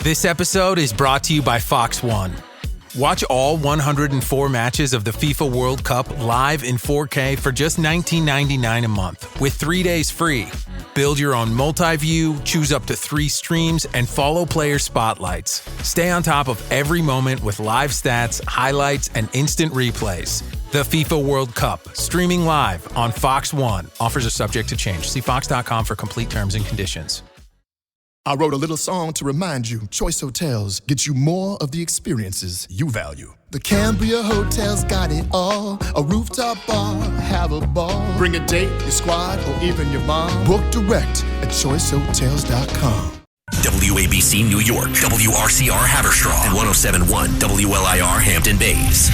This episode is brought to you by Fox One. Watch all 104 matches of the FIFA World Cup live in 4K for just $19.99 a month with 3 days free. Build your own multi-view, choose up to 3 streams, and follow player spotlights. Stay on top of every moment with live stats, highlights, and instant replays. The FIFA World Cup, streaming live on Fox One. Offers are subject to change. See fox.com for complete terms and conditions. I wrote a little song to remind you, Choice Hotels get you more of the experiences you value. The Cambria Hotel's got it all. A rooftop bar, have a ball. Bring a date, your squad, or even your mom. Book direct at choicehotels.com. WABC New York, WRCR Haverstraw, and 107.1 WLIR Hampton Bays.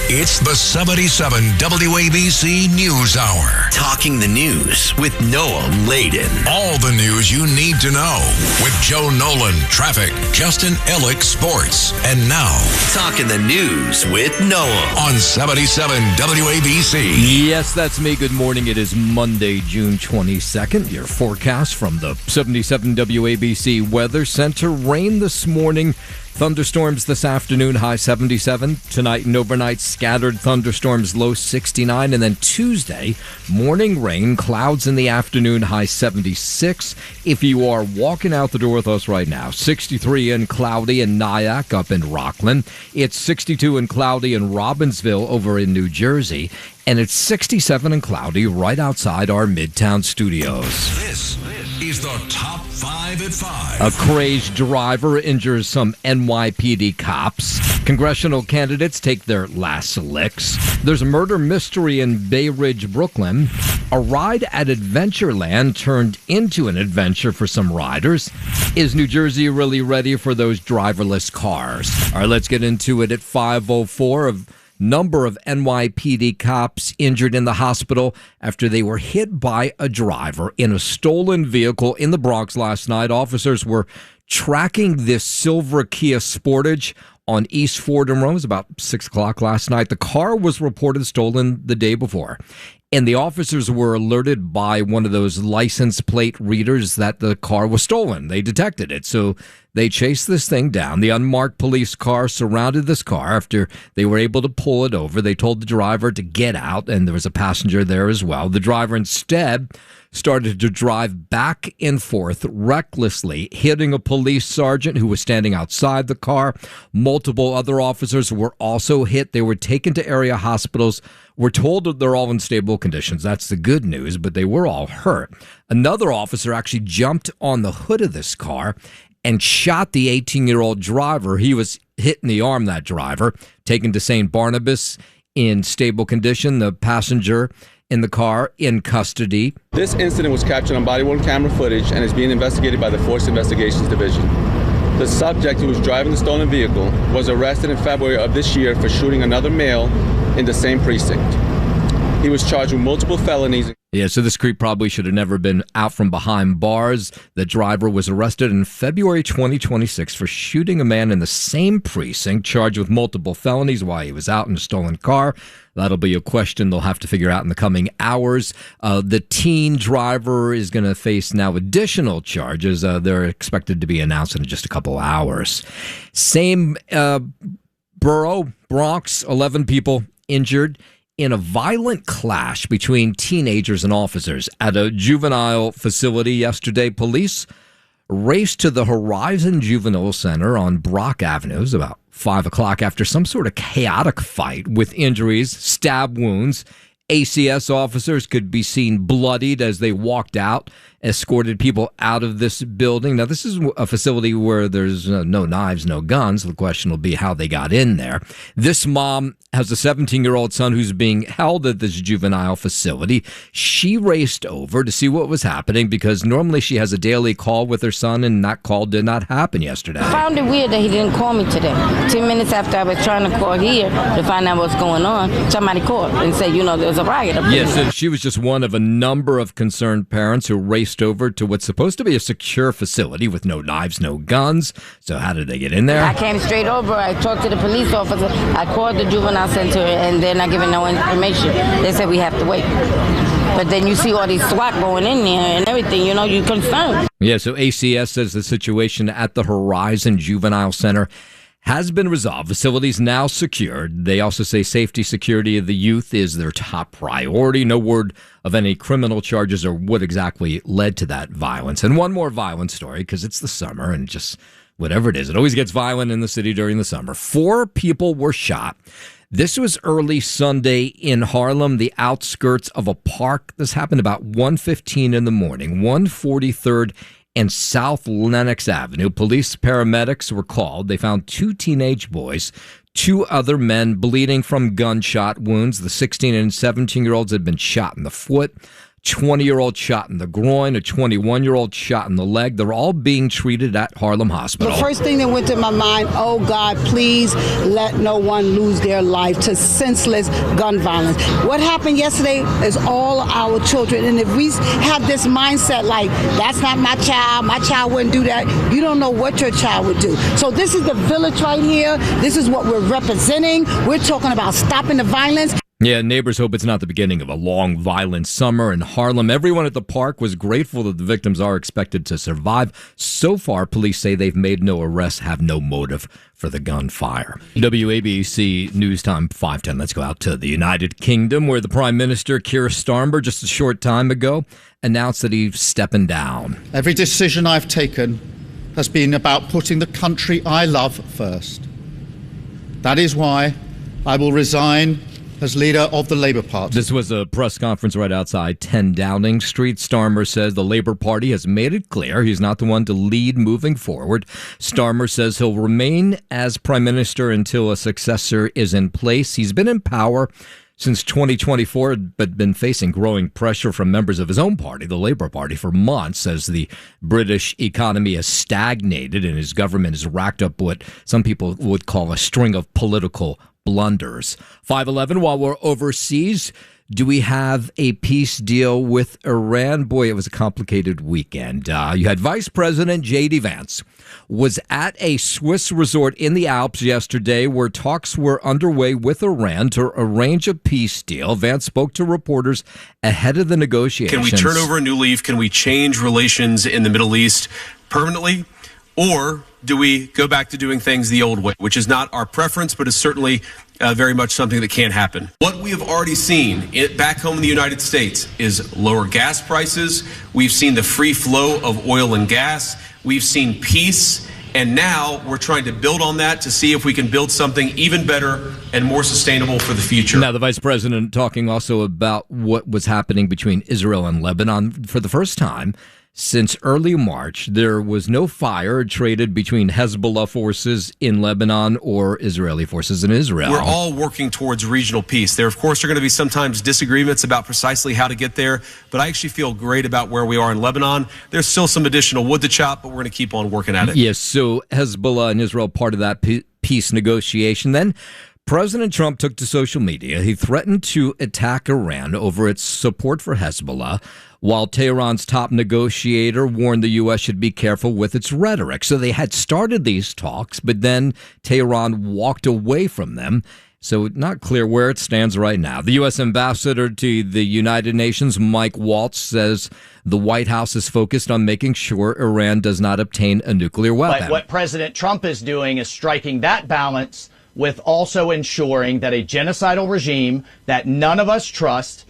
It's the 77 WABC News Hour. Talking the news with Noah Layden. All the news you need to know with Joe Nolan, traffic, Justin Ellick, sports. And now, Talking the news with Noah on 77 WABC. Yes, that's me. Good morning. It is Monday, June 22nd. Your forecast from the 77 WABC Weather Center. Rain this morning. Thunderstorms this afternoon, high 77. Tonight and overnight, scattered thunderstorms, low 69. And then Tuesday, morning rain, clouds in the afternoon, high 76. If you are walking out the door with us right now, 63 and cloudy in Nyack up in Rockland. It's 62 and cloudy in Robbinsville over in New Jersey. And it's 67 and cloudy right outside our Midtown studios. This is the Top 5 at 5. A crazed driver injures some NYPD cops. Congressional candidates take their last licks. There's a murder mystery in Bay Ridge, Brooklyn. A ride at Adventureland turned into an adventure for some riders. Is New Jersey really ready for those driverless cars? All right, let's get into it at 5:04. Number of NYPD cops injured in the hospital after they were hit by a driver in a stolen vehicle in the Bronx last night. Officers were tracking this silver Kia Sportage on East Fordham Road. It was about 6 o'clock last night. The car was reported stolen the day before, and the officers were alerted by one of those license plate readers that the car was stolen. They detected it, so they chased this thing down. The unmarked police car surrounded this car after they were able to pull it over. They told the driver to get out, and there was a passenger there as well. The driver instead started to drive back and forth recklessly, hitting a police sergeant who was standing outside the car. Multiple other officers were also hit. They were taken to area hospitals. We're told that they're all in stable conditions. That's the good news, but they were all hurt. Another officer actually jumped on the hood of this car and shot the 18-year-old driver. He was hit in the arm, that driver, taken to St. Barnabas in stable condition. The passenger in the car in custody. This incident was captured on body-worn camera footage and is being investigated by the Force Investigations Division. The subject, who was driving the stolen vehicle, was arrested in February of this year for shooting another male in the same precinct. He was charged with multiple felonies. Yeah, so this creep probably should have never been out from behind bars. The driver was arrested in February 2026 for shooting a man in the same precinct, charged with multiple felonies while he was out in a stolen car. That'll be a question they'll have to figure out in the coming hours. The teen driver is going to face now additional charges. They're expected to be announced in just a couple hours. Same borough, Bronx, 11 people injured in a violent clash between teenagers and officers at a juvenile facility yesterday. Police raced to the Horizon Juvenile Center on Brock Avenue. It was about 5 o'clock after some sort of chaotic fight with injuries, stab wounds. ACS officers could be seen bloodied as they walked out, escorted people out of this building. Now, this is a facility where there's no knives, no guns. The question will be how they got in there. This mom has a 17-year-old son who's being held at this juvenile facility. She raced over to see what was happening because normally she has a daily call with her son, and that call did not happen yesterday. I found it weird that he didn't call me today. 10 minutes after I was trying to call here to find out what's going on, somebody called and said, there's a riot. Yes, so she was just one of a number of concerned parents who raced over to what's supposed to be a secure facility with no knives, no guns. So how did they get in there? I came straight over. I talked to the police officer. I called the juvenile center, and they're not giving no information. They said we have to wait. But then you see all these SWAT going in there and everything, you know, you're concerned. Yeah, so ACS says the situation at the Horizon Juvenile Center has been resolved. Facilities now secured. They also say safety security of the youth is their top priority. No word of any criminal charges or what exactly led to that violence. And one more violent story, because it's the summer and just whatever it is, it always gets violent in the city during the summer. 4 people were shot. This was early Sunday in Harlem, the outskirts of a park. This happened about 1:15 in the morning, 143rd and South Lenox Avenue. Police paramedics were called. They found 2 teenage boys, 2 other men bleeding from gunshot wounds. The 16 and 17-year-olds had been shot in the foot. 20-year-old shot in the groin, a 21-year-old shot in the leg. They're all being treated at Harlem Hospital. The first thing that went to my mind, oh God, please let no one lose their life to senseless gun violence. What happened yesterday is all our children. And if we have this mindset like, that's not my child wouldn't do that, you don't know what your child would do. So this is the village right here. This is what we're representing. We're talking about stopping the violence. Yeah, neighbors hope it's not the beginning of a long, violent summer in Harlem. Everyone at the park was grateful that the victims are expected to survive. So far, police say they've made no arrests, have no motive for the gunfire. WABC News Time 5:10. Let's go out to the United Kingdom, where the Prime Minister, Keir Starmer, just a short time ago, announced that he's stepping down. Every decision I've taken has been about putting the country I love first. That is why I will resign as leader of the Labour Party. This was a press conference right outside 10 Downing Street. Starmer says the Labour Party has made it clear he's not the one to lead moving forward. Starmer says he'll remain as Prime Minister until a successor is in place. He's been in power since 2024, but been facing growing pressure from members of his own party, the Labour Party, for months as the British economy has stagnated and his government has racked up what some people would call a string of political blunders. 5:11, while we're overseas, do we have a peace deal with Iran? Boy, it was a complicated weekend. You had Vice President J.D. Vance was at a Swiss resort in the Alps yesterday where talks were underway with Iran to arrange a peace deal. Vance spoke to reporters ahead of the negotiations. Can we turn over a new leaf? Can we change relations in the Middle East permanently? Or do we go back to doing things the old way, which is not our preference, but is certainly very much something that can happen. What we have already seen back home in the United States is lower gas prices. We've seen the free flow of oil and gas. We've seen peace. And now we're trying to build on that to see if we can build something even better and more sustainable for the future. Now, the vice president talking also about what was happening between Israel and Lebanon. For the first time since early March, there was no fire traded between Hezbollah forces in Lebanon or Israeli forces in Israel. We're all working towards regional peace. There, of course, are going to be sometimes disagreements about precisely how to get there, but I actually feel great about where we are in Lebanon. There's still some additional wood to chop, but we're going to keep on working at it. Yes, so Hezbollah and Israel part of that peace negotiation. Then President Trump took to social media. He threatened to attack Iran over its support for Hezbollah, while Tehran's top negotiator warned the U.S. should be careful with its rhetoric. So they had started these talks, but then Tehran walked away from them. So not clear where it stands right now. The U.S. ambassador to the United Nations, Mike Waltz, says the White House is focused on making sure Iran does not obtain a nuclear weapon. But what President Trump is doing is striking that balance with also ensuring that a genocidal regime that none of us trust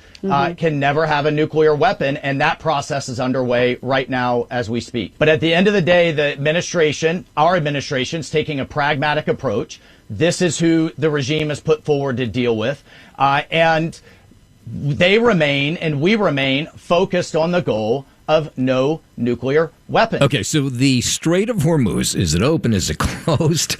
can never have a nuclear weapon, and that process is underway right now as we speak. But at the end of the day, the administration, our administration, is taking a pragmatic approach. This is who the regime has put forward to deal with, and they remain, and we remain, focused on the goal of no nuclear weapon. Okay, so the Strait of Hormuz, is it open? Is it closed?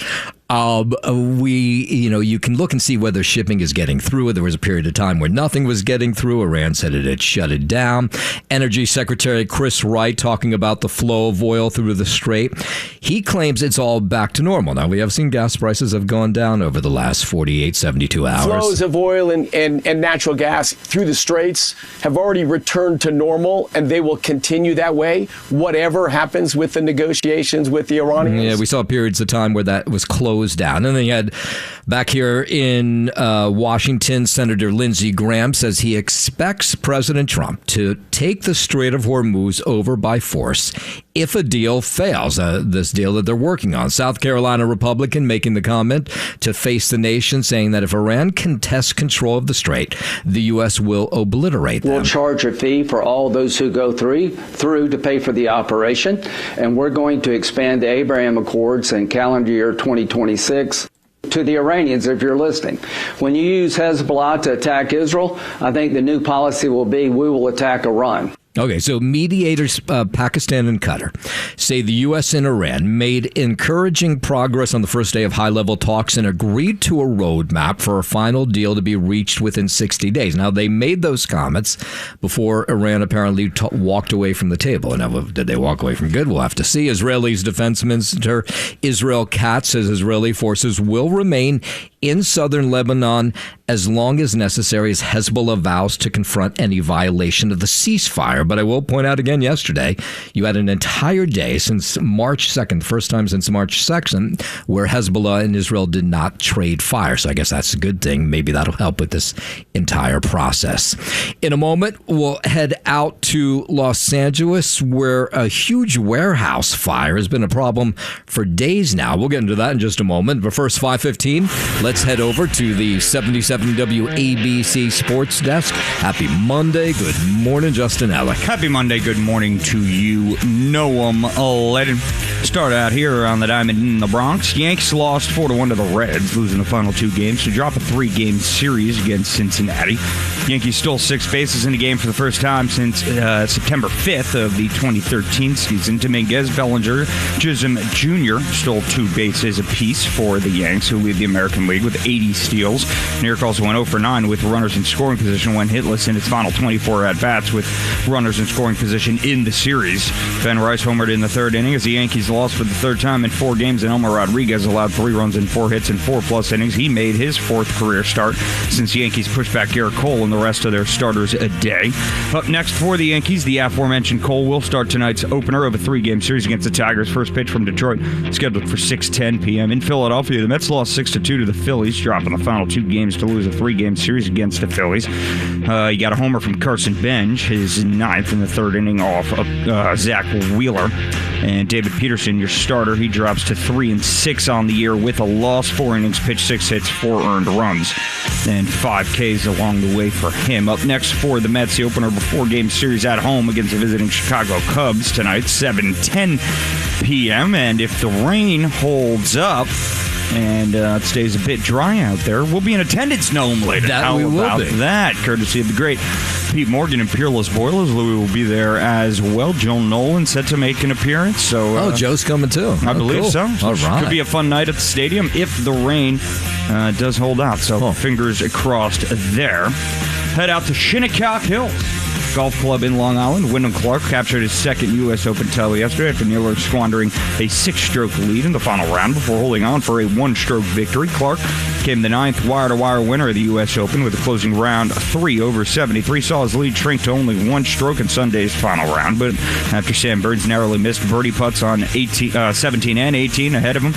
You can look and see whether shipping is getting through. There was a period of time where nothing was getting through. Iran said it had shut it down. Energy Secretary Chris Wright talking about the flow of oil through the strait. He claims it's all back to normal. Now, we have seen gas prices have gone down over the last 48, 72 hours. Flows of oil and natural gas through the straits have already returned to normal, and they will continue that way, whatever happens with the negotiations with the Iranians. Yeah, we saw periods of time where that was closed slows down. And then you had back here in Washington, Senator Lindsey Graham says he expects President Trump to take the Strait of Hormuz over by force if a deal fails, this deal that they're working on. South Carolina Republican making the comment to Face the Nation, saying that if Iran contests control of the strait, the U.S. will obliterate them. We'll charge a fee for all those who go through to pay for the operation, and we're going to expand the Abraham Accords in calendar year 2026. To the Iranians, if you're listening, when you use Hezbollah to attack Israel, I think the new policy will be we will attack Iran. Okay, so mediators, Pakistan and Qatar, say the U.S. and Iran made encouraging progress on the first day of high-level talks and agreed to a roadmap for a final deal to be reached within 60 days. Now, they made those comments before Iran apparently walked away from the table. Now, did they walk away from good? We'll have to see. Israel's Defense Minister Israel Katz says Israeli forces will remain in southern Lebanon as long as necessary as Hezbollah vows to confront any violation of the ceasefire. But I will point out again yesterday, you had an entire day since March 2nd, first time since March 2nd, where Hezbollah and Israel did not trade fire. So I guess that's a good thing. Maybe that'll help with this entire process. In a moment, we'll head out to Los Angeles, where a huge warehouse fire has been a problem for days now. We'll get into that in just a moment. But first, 5:15, let's head over to the 77 WABC Sports Desk. Happy Monday. Good morning, Justin Alec. Happy Monday. Good morning to you, Noam. Let him start out here on the diamond in the Bronx. Yanks lost 4-1 to the Reds, losing the final two games to drop a 3-game series against Cincinnati. Yankees stole 6 bases in a game for the first time since September 5th of the 2013 season. Dominguez, Bellinger, Chisholm Jr. stole 2 bases apiece for the Yanks, who lead the American League with 80 steals. New York also went 0 for 9 with runners in scoring position, went hitless in its final 24 at-bats with runners in scoring position in the series. Ben Rice homered in the third inning as the Yankees lost for the third time in 4 games, and Elmer Rodriguez allowed 3 runs and 4 hits in 4+ innings. He made his 4th career start since the Yankees pushed back Garrett Cole and the rest of their starters a day. Up next for the Yankees, the aforementioned Cole will start tonight's opener of a 3-game series against the Tigers. First pitch from Detroit, scheduled for 6:10 p.m. In Philadelphia, the Mets lost 6-2 to the Phillies, dropping the final 2 games to lose a 3-game series against the Phillies. You got a homer from Carson Bench, his 9th in the third inning off of Zach Wheeler. And David Peterson, your starter, he drops to 3-6 on the year with a loss. 4 innings pitched, 6 hits, 4 earned runs, and 5 Ks along the way for him. Up next for the Mets, the opener of a 4-game series at home against the visiting Chicago Cubs tonight, 7:10 p.m. And if the rain holds up and it stays a bit dry out there, we'll be in attendance, Noam, later. That How we will about be. that? Courtesy of the great Pete Morgan and Peerless Boilers. Louis will be there as well. Joe Nolan set to make an appearance. So Joe's coming too. I believe cool. so. All right. Could be a fun night at the stadium if the rain does hold out. So fingers crossed there. Head out to Shinnecock Hills Golf Club in Long Island. Wyndham Clark captured his 2nd U.S. Open title yesterday after nearly squandering a 6-stroke lead in the final round before holding on for a 1-stroke victory. Clark became the 9th wire-to-wire winner of the U.S. Open with a closing round 3 over 73. Saw his lead shrink to only 1 stroke in Sunday's final round, but after Sam Burns narrowly missed birdie putts on 17 and 18 ahead of him,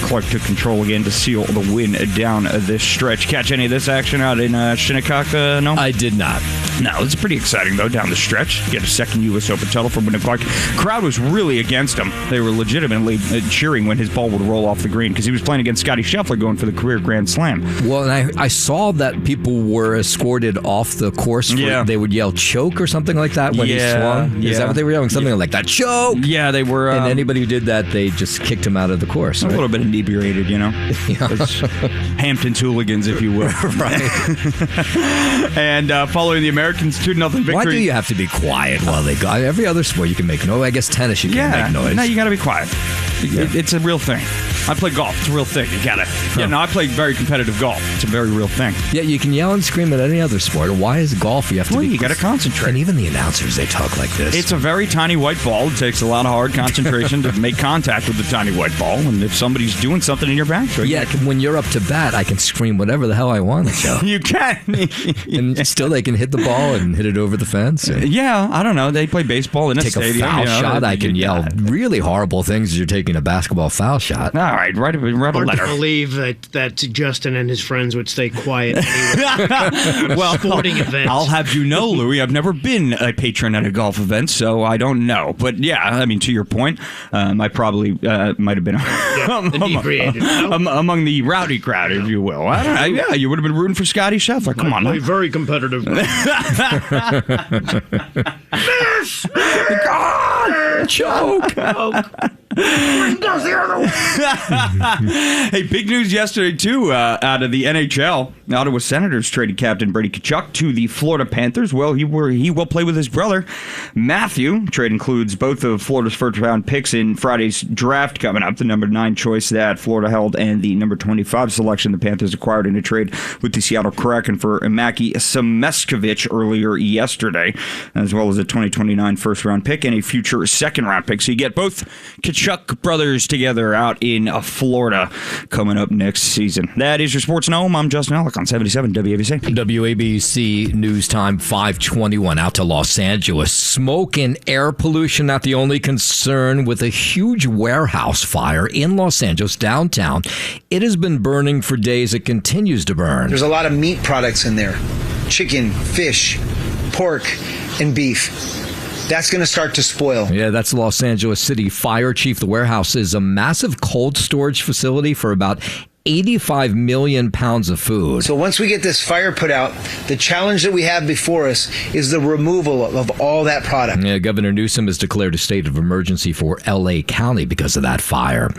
Clark took control again to seal the win down this stretch. Catch any of this action out in Shinnecock? No? I did not. No, it's pretty exciting, though, down the stretch. Get a 2nd U.S. Open title from Wyndham Clark. Crowd was really against him. They were legitimately cheering when his ball would roll off the green because he was playing against Scotty Scheffler going for the career Grand Slam. Well, and I saw that people were escorted off the course. They would yell choke or something like that when he swung. Is that what they were yelling? Something like that. Choke! Yeah, they were. And anybody who did that, they just kicked him out of the course. A little bit inebriated, you know? Hampton's hooligans, if you will. Right. And following the Americans' 2-0 victory. Why do you have to be quiet while they go? Every other sport you can make noise. I guess tennis you can't make noise. No, you got to be quiet. It's a real thing. I play golf. It's a real thing. You got to. Yeah, no, I play very competitive golf. It's a very real thing. Yeah, you can yell and scream at any other sport. Why is golf you have to be... you got to concentrate. And even the announcers, they talk like this. It's a very tiny white ball. It takes a lot of hard concentration to make contact with the tiny white ball. And if somebody's doing something in your backswing... Yeah, when you're up to bat, I can scream whatever the hell I want, Joe. You can. And still they can hit the ball and hit it over the fence. Yeah, I don't know. They play baseball in a stadium. Take a foul shot. I can yell really horrible things as you're taking a basketball foul shot. No, All right, write a Hard letter. to believe that Justin and his friends would stay quiet anyway. Well, sporting events. I'll have you know, Louis, I've never been a patron at a golf event, so I don't know. But yeah, I mean, to your point, I probably might have been among the rowdy crowd, if you will. I don't know. Yeah, you would have been rooting for Scotty Scheffler. Come on, very competitive. Miss! God! Choke! Hey, big news yesterday, too, out of the NHL. Ottawa Senators traded captain Brady Tkachuk to the Florida Panthers. Well, he will play with his brother, Matthew. Trade includes both of Florida's first-round picks in Friday's draft coming up, the number 9 choice that Florida held, and the number 25 selection the Panthers acquired in a trade with the Seattle Kraken for Maki Semeskovich earlier yesterday, as well as a 2029 first-round pick and a future second-round pick. So you get both Tkachuk brothers together out in Florida coming up next season. That is your Sports and Home. I'm Justin Alec on 77 WABC. WABC News Time 521 out to Los Angeles. Smoke and air pollution not the only concern with a huge warehouse fire in Los Angeles downtown. It has been burning for days. It continues to burn. There's a lot of meat products in there. Chicken, fish, pork, and beef. That's going to start to spoil. Yeah, that's Los Angeles City Fire Chief. The warehouse is a massive cold storage facility for about 85 million pounds of food. So once we get this fire put out, the challenge that we have before us is the removal of all that product. Yeah, Governor Newsom has declared a state of emergency for L.A. County because of that fire.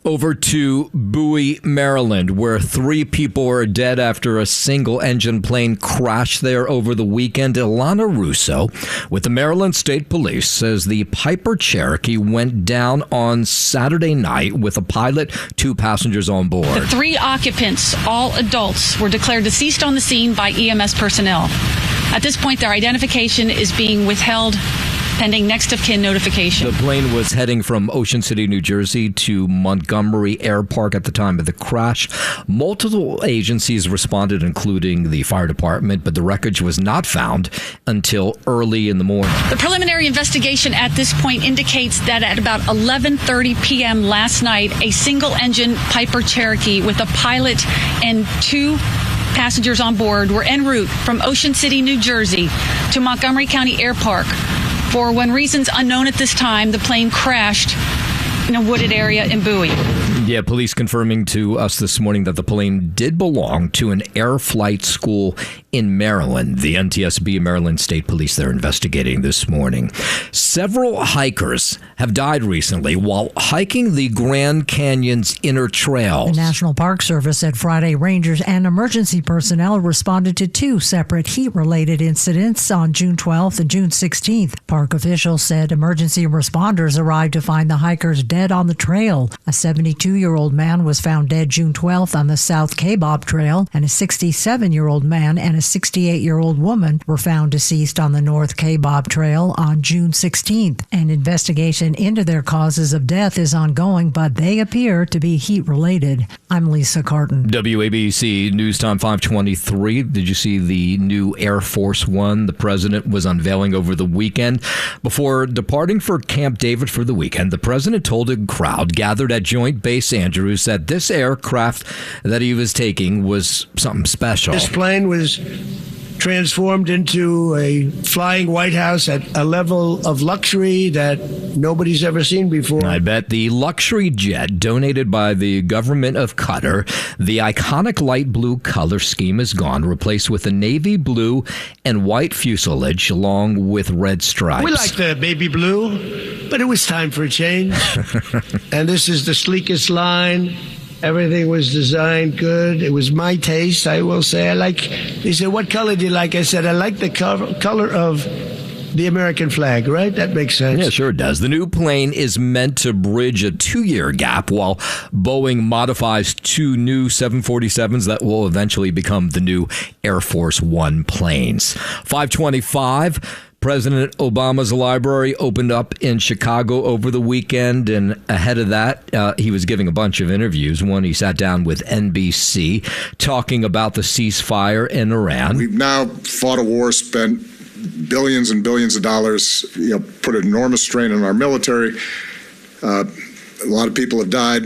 Over to Bowie, Maryland, where 3 people were dead after a single-engine plane crashed there over the weekend. Ilana Russo with the Maryland State Police says the Piper Cherokee went down on Saturday night with a pilot, 2 passengers on board. The 3 occupants, all adults, were declared deceased on the scene by EMS personnel. At this point, their identification is being withheld pending next of kin notification. The plane was heading from Ocean City, New Jersey to Montgomery Air Park at the time of the crash. Multiple agencies responded, including the fire department, but the wreckage was not found until early in the morning. The preliminary investigation at this point indicates that at about 11:30 p.m. last night, a single-engine Piper Cherokee with a pilot and 2 passengers on board were en route from Ocean City, New Jersey to Montgomery County Air Park. For when reasons unknown at this time, the plane crashed in a wooded area in Bowie. Yeah, police confirming to us this morning that the plane did belong to an air flight school in Maryland. The NTSB, Maryland State Police, they're investigating this morning. Several hikers have died recently while hiking the Grand Canyon's inner trails. The National Park Service said Friday rangers and emergency personnel responded to 2 separate heat-related incidents on June 12th and June 16th. Park officials said emergency responders arrived to find the hikers dead on the trail. A 72-year-old man was found dead June 12th on the South Kabob Trail, and a 67-year-old man and a 68-year-old woman were found deceased on the North Kabob Trail on June 16th. An investigation into their causes of death is ongoing, but they appear to be heat-related. I'm Lisa Carton. WABC News Time 523. Did you see the new Air Force One the president was unveiling over the weekend? Before departing for Camp David for the weekend, the president told a crowd gathered at Joint Base Andrews that this aircraft that he was taking was something special. This plane was transformed into a flying White House at a level of luxury that nobody's ever seen before. I bet. The luxury jet donated by the government of Qatar, the iconic light blue color scheme is gone, replaced with a navy blue and white fuselage along with red stripes. We like the baby blue, but it was time for a change. And this is the sleekest line. Everything was designed good. It was my taste, I will say. They said, what color do you like? I said, I like the color of the American flag, right? That makes sense. Yeah, sure it does. The new plane is meant to bridge a 2-year gap while Boeing modifies 2 new 747s that will eventually become the new Air Force One planes. 525. President Obama's library opened up in Chicago over the weekend, and ahead of that, he was giving a bunch of interviews. One, he sat down with NBC talking about the ceasefire in Iran. We've now fought a war, spent billions and billions of dollars, put an enormous strain on our military. A lot of people have died,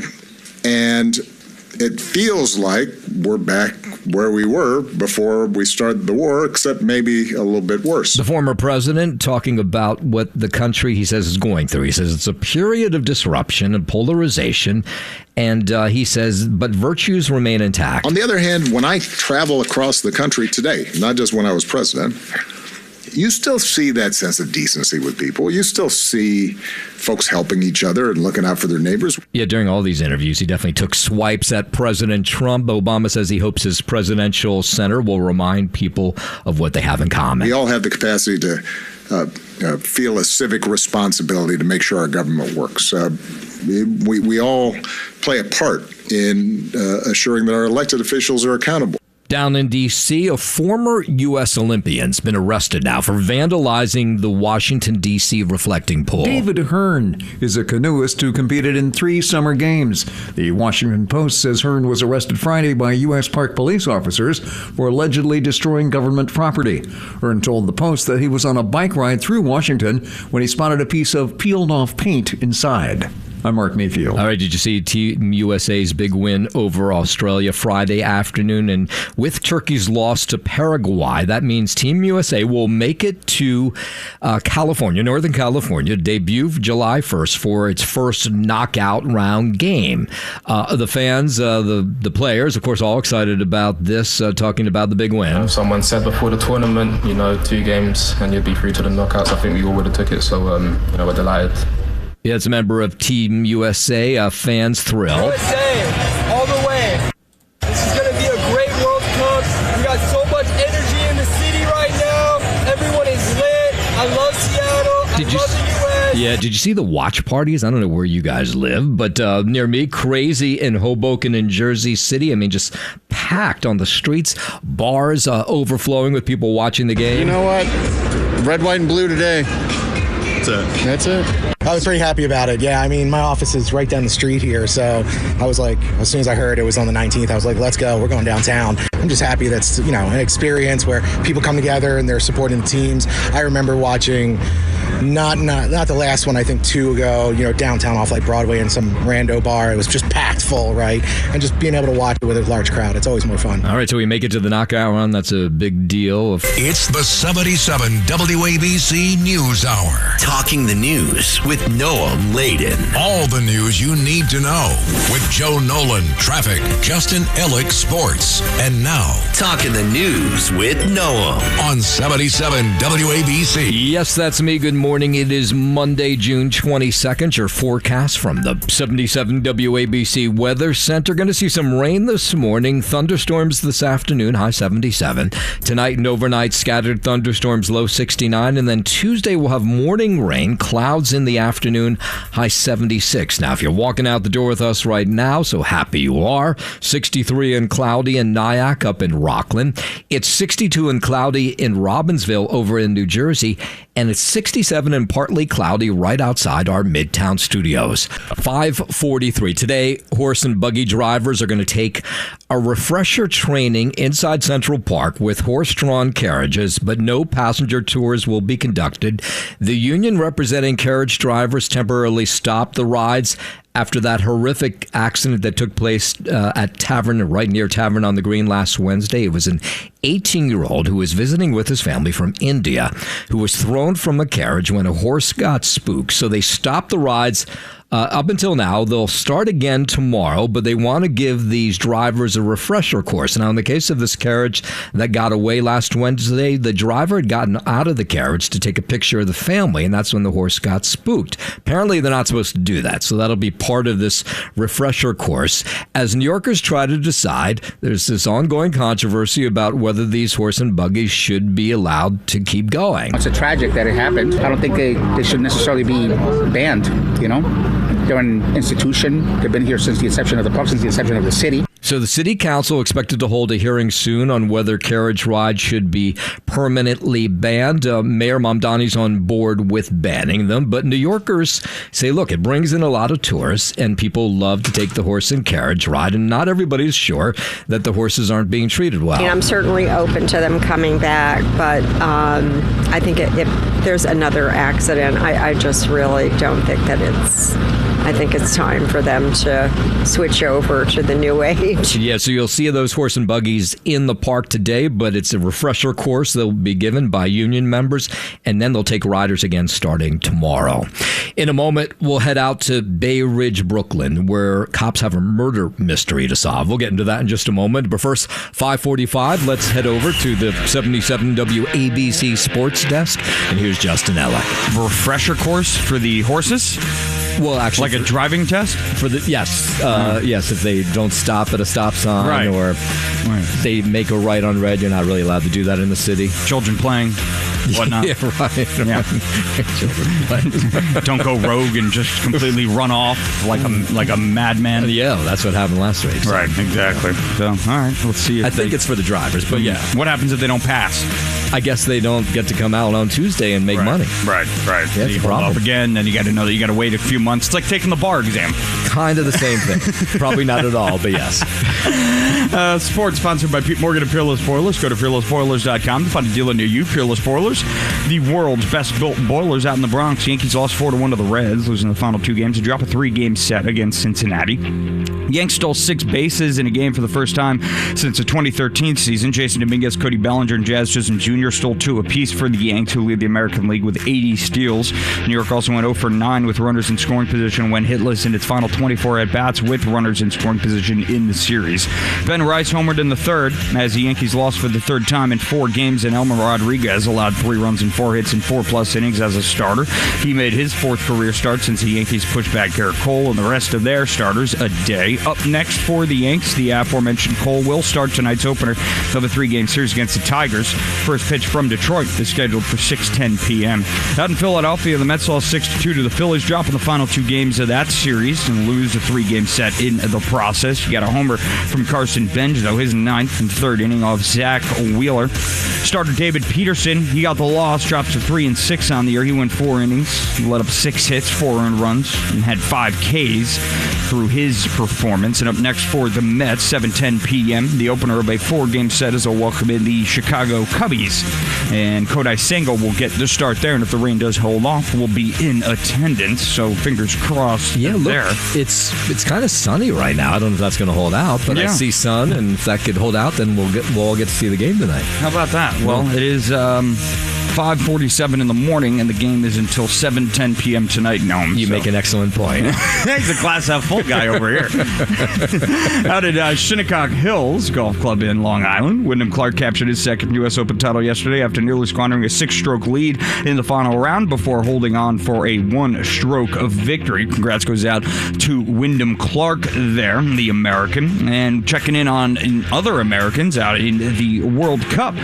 And it feels like we're back where we were before we started the war, except maybe a little bit worse. The former president talking about what the country, he says, is going through. He says it's a period of disruption and polarization. And he says, but virtues remain intact. On the other hand, when I travel across the country today, not just when I was president, you still see that sense of decency with people. You still see folks helping each other and looking out for their neighbors. Yeah, during all these interviews, he definitely took swipes at President Trump. Obama says he hopes his presidential center will remind people of what they have in common. We all have the capacity to feel a civic responsibility to make sure our government works. We all play a part in assuring that our elected officials are accountable. Down in D.C., a former U.S. Olympian's been arrested now for vandalizing the Washington, D.C. reflecting pool. David Hearn is a canoeist who competed in 3 summer games. The Washington Post says Hearn was arrested Friday by U.S. Park police officers for allegedly destroying government property. Hearn told the Post that he was on a bike ride through Washington when he spotted a piece of peeled-off paint inside. I'm Mark Mayfield. All right, did you see Team USA's big win over Australia Friday afternoon? And with Turkey's loss to Paraguay, that means Team USA will make it to California, Northern California, debut July 1st for its first knockout round game. The fans, the players, of course, all excited about this, talking about the big win. Someone said before the tournament, 2 games and you'd be through to the knockouts. I think we all would have took it, so we're delighted. Yeah, it's a member of Team USA, fans thrilled. USA, all the way. This is going to be a great World Cup. We got so much energy in the city right now. Everyone is lit. I love Seattle. I love the U.S. Yeah, did you see the watch parties? I don't know where you guys live, but near me, crazy in Hoboken and Jersey City. I mean, just packed on the streets, bars overflowing with people watching the game. You know what? Red, white, and blue today. That's it. I was pretty happy about it. Yeah, I mean, my office is right down the street here, so I was like, as soon as I heard it was on the 19th, I was like, let's go. We're going downtown. I'm just happy that's, an experience where people come together and they're supporting the teams. I remember watching, not the last one, I think 2 ago, downtown off like Broadway in some rando bar. It was just packed full, right? And just being able to watch it with a large crowd, it's always more fun. All right, so we make it to the knockout round. That's a big deal. It's the 77 WABC News Hour. Talking the news with Noam Laden. All the news you need to know with Joe Nolan, traffic, Justin Ellick, sports. And now, Talking the news with Noam on 77 WABC. Yes, that's me. Good morning. It is Monday, June 22nd. Your forecast from the 77 WABC Weather Center. Going to see some rain this morning. Thunderstorms this afternoon, high 77. Tonight and overnight, scattered thunderstorms, low 69. And then Tuesday, we'll have morning rain, clouds in the afternoon, high 76. Now, if you're walking out the door with us right now, so happy you are. 63 and cloudy in Nyack up in Rockland. It's 62 and cloudy in Robbinsville over in New Jersey. And it's 67 and partly cloudy right outside our Midtown studios. 5:43. Today, horse and buggy drivers are going to take a refresher training inside Central Park with horse-drawn carriages, but no passenger tours will be conducted. The union representing carriage drivers temporarily stopped the rides after that horrific accident that took place at Tavern, right near Tavern on the Green last Wednesday. It was an 18-year-old who was visiting with his family from India who was thrown from a carriage when a horse got spooked. So they stopped the rides up until now. They'll start again tomorrow, but they want to give these drivers a refresher course. Now, in the case of this carriage that got away last Wednesday, the driver had gotten out of the carriage to take a picture of the family, and that's when the horse got spooked. Apparently, they're not supposed to do that, so that'll be part of this refresher course. As New Yorkers try to decide, there's this ongoing controversy about whether these horse and buggies should be allowed to keep going. It's a tragic that it happened. I don't think they should necessarily be banned, They're an institution. They've been here since the inception of the park, since the inception of the city. So the city council expected to hold a hearing soon on whether carriage rides should be permanently banned. Mayor Mamdani's on board with banning them, but New Yorkers say, look, it brings in a lot of tourists and people love to take the horse and carriage ride, and not everybody's sure that the horses aren't being treated well. I'm certainly open to them coming back, but I think if there's another accident, I just really don't think that it's I think it's time for them to switch over to the new age. Yeah, so you'll see those horse and buggies in the park today, but it's a refresher course they'll be given by union members, and then they'll take riders again starting tomorrow. In a moment, we'll head out to Bay Ridge, Brooklyn, where cops have a murder mystery to solve. We'll get into that in just a moment. But first, 5:45, let's head over to the 77 WABC Sports Desk, and here's Justin Ellick. Refresher course for the horses? Well, actually, like a driving test for the yes, if they don't stop at a stop sign, right, or they make a right on red, you're not really allowed to do that in the city. Children playing, whatnot. Yeah, right. Yeah. Don't go rogue and just completely run off like a madman. Yeah, that's what happened last week. So. Right, exactly. So, all right, let's see. I think it's for the drivers, but yeah. What happens if they don't pass? I guess they don't get to come out on Tuesday and make money. Right. Yeah, you hold up again, then you got to know that you got to wait a few months. It's like taking the bar exam. Kind of the same thing. Probably not at all, but yes. Sports sponsored by Pete Morgan of Peerless Boilers. Go to peerlessboilers.com to find a dealer near you. Peerless Boilers, the world's best built boilers out in the Bronx. Yankees lost 4-1 to the Reds, losing the final two games to drop a 3-game set against Cincinnati. Yanks stole 6 bases in a game for the first time since the 2013 season. Jason Dominguez, Cody Bellinger, and Jazz Chisholm Jr. stole 2 apiece for the Yanks, who lead the American League with 80 steals. New York also went 0-for-9 with runners in scoring position when hitless in its final 24 at-bats with runners in scoring position in the series. Ben Rice homered in the third as the Yankees lost for the third time in 4 games, and Elmer Rodriguez allowed 3 runs and 4 hits in 4+ innings as a starter. He made his 4th career start since the Yankees pushed back Garrett Cole and the rest of their starters a day. Up next for the Yanks, the aforementioned Cole will start tonight's opener of a 3-game series against the Tigers. First pitch from Detroit is scheduled for 6:10 p.m. Out in Philadelphia, the Mets lost 6-2 to the Phillies, dropping the final 2 games of that series and lose a 3-game set in the process. You got a homer from Carson Benj, though, his 9th and 3rd inning off Zach Wheeler. Starter David Peterson, he got the loss, dropped to 3-6 on the year. He went 4 innings, let up 6 hits, 4 earned runs, and had 5 Ks through his performance. And up next for the Mets, 7:10 p.m., the opener of a 4-game set as they'll welcome in the Chicago Cubbies. And Kodai Senga will get the start there, and if the rain does hold off, will be in attendance. So fingers crossed. Yeah, look, there. It's kind of sunny right now. I don't know if that's going to hold out, but I see sun, and if that could hold out, then we'll all get to see the game tonight. How about that? Well, it is 5:47 in the morning, and the game is until 7:10 p.m. tonight. You make an excellent point. He's a glass half full guy over here. Out at Shinnecock Hills Golf Club in Long Island, Wyndham Clark captured his 2nd U.S. Open title yesterday after nearly squandering a 6-stroke lead in the final round before holding on for a 1-stroke victory. Congrats goes out to Wyndham Clark there, the American. And checking in on other Americans out in the World Cup.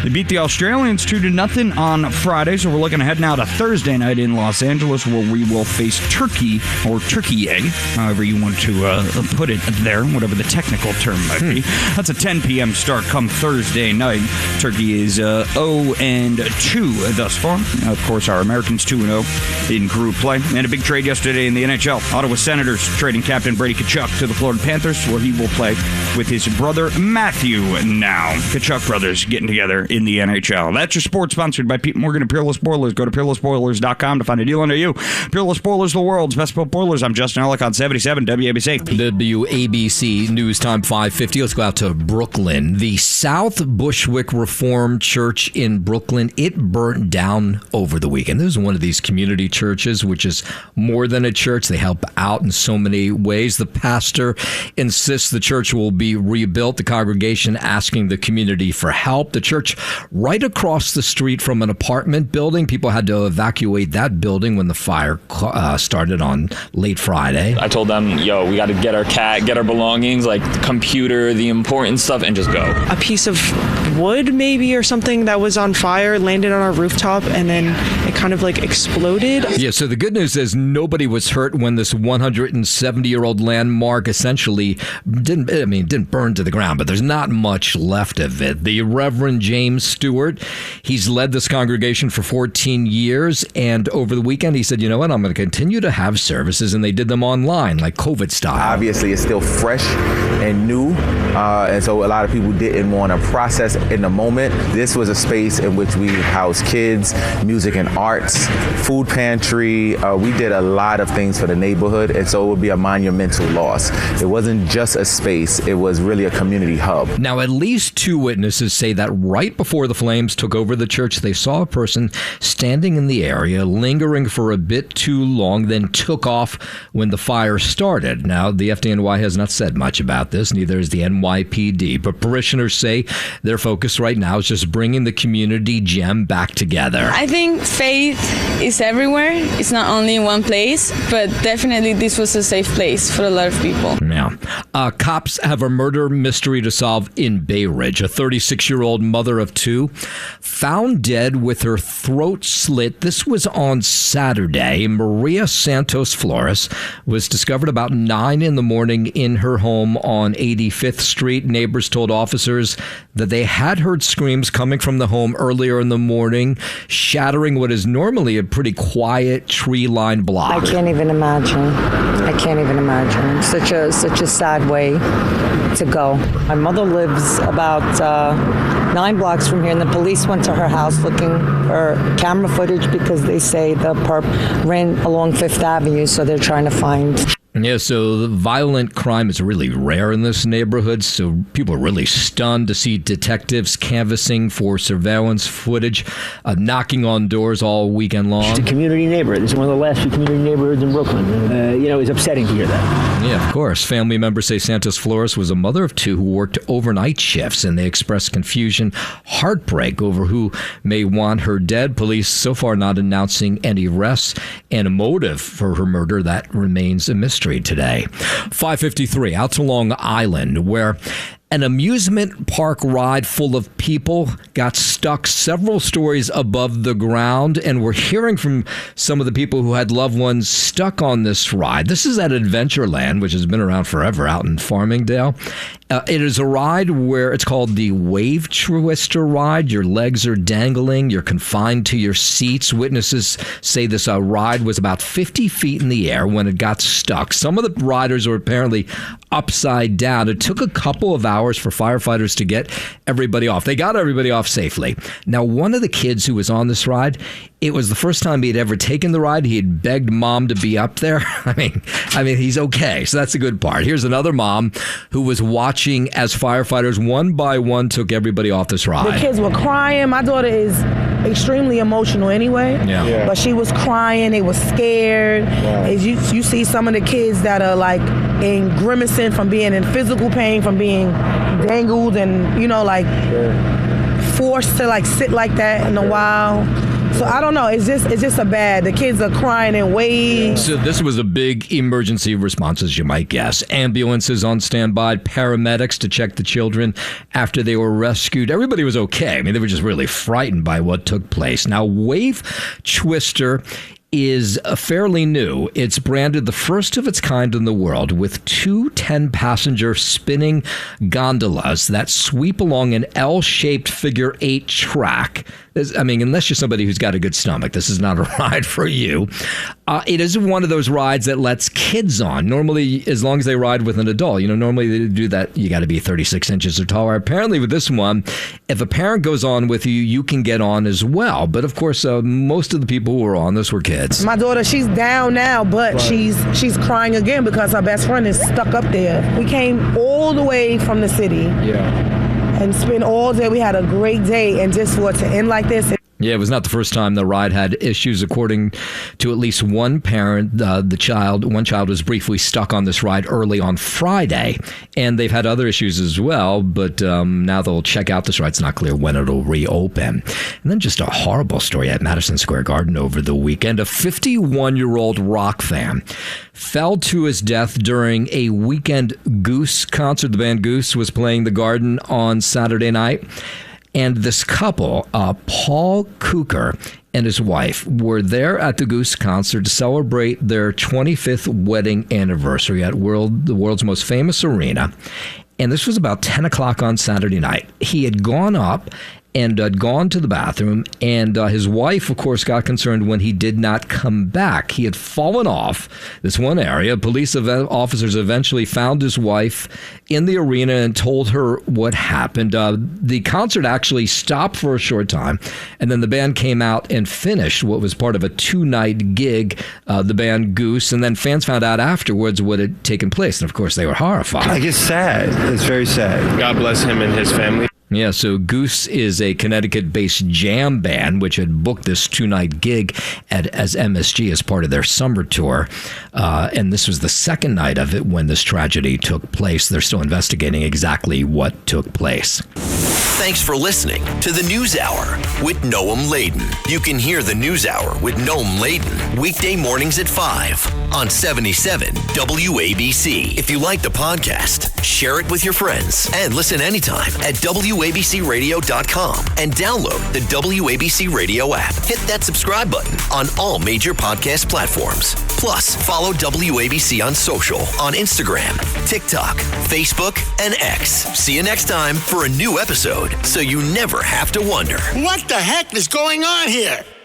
They beat the Australians 2-0 on Friday, so we're looking ahead now to Thursday night in Los Angeles, where we will face Turkey, or Turkey, however you want to put it there, whatever the technical term might be. That's a 10 p.m. start come Thursday night. Turkey is 0-2 thus far. Of course, our Americans 2-0 in group play. And a big trade yesterday in the NHL. Ottawa Senators trading captain Brady Tkachuk to the Florida Panthers, where he will play with his brother Matthew now. Tkachuk brothers getting together in the NHL. That's your sports sponsored by Pete Morgan of Peerless Boilers. Go to peerlessboilers.com to find a deal near you. Peerless Boilers, the world's best built boilers. I'm Justin Ellick on 77 WABC. WABC News Time 5:50. Let's go out to Brooklyn. The South Bushwick Reformed Church in Brooklyn, it burnt down over the weekend. This is one of these community churches, which is more than a church. They help out in so many ways. The pastor insists the church will be rebuilt. The congregation asking the community for help. The church right across the street from an apartment building. People had to evacuate that building when the fire started on late Friday. I told them, yo, we got to get our cat, get our belongings, like the computer, the important stuff, and just go. A piece of wood maybe or something that was on fire landed on our rooftop, and then it kind of like exploded. Yeah, so the good news is nobody was hurt when this 170-year-old landmark essentially didn't burn to the ground, but there's not much left of it. The Reverend James Stewart, he's led the this congregation for 14 years, and over the weekend he said, you know what, I'm going to continue to have services, and they did them online, like COVID style. Obviously, it's still fresh and new, and so a lot of people didn't want to process in the moment. This was a space in which we house kids, music and arts, food pantry. We did a lot of things for the neighborhood, and so it would be a monumental loss. It wasn't just a space, it was really a community hub. Now, at least 2 witnesses say that right before the flames took over the church, they saw a person standing in the area, lingering for a bit too long, then took off when the fire started. Now, the FDNY has not said much about this, neither is the NYPD, but parishioners say their focus right now is just bringing the community gem back together. I think faith is everywhere. It's not only in one place, but definitely this was a safe place for a lot of people. Yeah. Cops have a murder mystery to solve in Bay Ridge. A 36-year-old mother of 2 found dead with her throat slit. This was on Saturday. Maria Santos Flores was discovered about 9 in the morning in her home on 85th Street. Neighbors told officers that they had heard screams coming from the home earlier in the morning, shattering what is normally a pretty quiet tree-lined block. I can't even imagine. Such a sad way to go. My mother lives about 9 blocks from here, and the police went to her house looking for camera footage because they say the perp ran along 5th Avenue, so they're trying to find. Yeah, so the violent crime is really rare in this neighborhood, so people are really stunned to see detectives canvassing for surveillance footage, knocking on doors all weekend long. It's a community neighborhood. This is one of the last few community neighborhoods in Brooklyn. It's upsetting to hear that. Yeah, of course. Family members say Santos Flores was a mother of 2 who worked overnight shifts, and they expressed confusion, heartbreak over who may want her dead. Police so far not announcing any arrests, and a motive for her murder that remains a mystery today. 5:53 out to Long Island, where an amusement park ride full of people got stuck several stories above the ground, and we're hearing from some of the people who had loved ones stuck on this ride. This is at Adventureland, which has been around forever out in Farmingdale. It is a ride where it's called the Wave Twister ride. Your legs are dangling. You're confined to your seats. Witnesses say this ride was about 50 feet in the air when it got stuck. Some of the riders were apparently upside down. It took a couple of hours for firefighters to get everybody off. They got everybody off safely. Now, one of the kids who was on this ride, it was the first time he had ever taken the ride. He had begged mom to be up there. I mean, he's okay. So that's the good part. Here's another mom who was watching as firefighters one by one took everybody off this ride. The kids were crying. My daughter is extremely emotional anyway. Yeah. But she was crying. They were scared. As you see some of the kids that are like in grimacing from being in physical pain, from being dangled and, forced to sit like that in a while. So I don't know. It's just a bad. The kids are crying in waves. So this was a big emergency response, as you might guess. Ambulances on standby, paramedics to check the children after they were rescued. Everybody was okay. I mean, they were just really frightened by what took place. Now, Wave Twister is fairly new. It's branded the first of its kind in the world with 2 10-passenger spinning gondolas that sweep along an L-shaped figure 8 track. Unless you're somebody who's got a good stomach, this is not a ride for you. It is one of those rides that lets kids on. Normally, as long as they ride with an adult, normally they do that. You got to be 36 inches or taller. Apparently with this one, if a parent goes on with you, you can get on as well. But of course, most of the people who were on this were kids. My daughter, she's down now, but she's crying again because her best friend is stuck up there. We came all the way from the city. Yeah. And spent all day. We had a great day, and just for it to end like this. Yeah, it was not the first time the ride had issues. According to at least one parent, one child was briefly stuck on this ride early on Friday, and they've had other issues as well, but now they'll check out this ride. It's not clear when it'll reopen. And then just a horrible story at Madison Square Garden over the weekend. A 51-year-old rock fan fell to his death during a weekend Goose concert. The band Goose was playing the Garden on Saturday night. And this couple, Paul Cooker and his wife, were there at the Goose concert to celebrate their 25th wedding anniversary at the world's most famous arena. And this was about 10 o'clock on Saturday night. He had gone up and had gone to the bathroom, and his wife, of course, got concerned when he did not come back. He had fallen off this one area. Police officers eventually found his wife in the arena and told her what happened. The concert actually stopped for a short time, and then the band came out and finished what was part of a 2-night gig, the band Goose, and then fans found out afterwards what had taken place, and of course they were horrified. I guess sad. It's very sad. God bless him and his family. Yeah, so Goose is a Connecticut-based jam band which had booked this 2-night gig as MSG as part of their summer tour. And this was the second night of it when this tragedy took place. They're still investigating exactly what took place. Thanks for listening to the News Hour with Noam Laden. You can hear the News Hour with Noam Laden weekday mornings at 5 on 77 WABC. If you like the podcast, share it with your friends and listen anytime at WABCRadio.com and download the WABC Radio app. Hit that subscribe button on all major podcast platforms. Plus, follow WABC on social on Instagram, TikTok, Facebook, and X. See you next time for a new episode, so you never have to wonder. What the heck is going on here?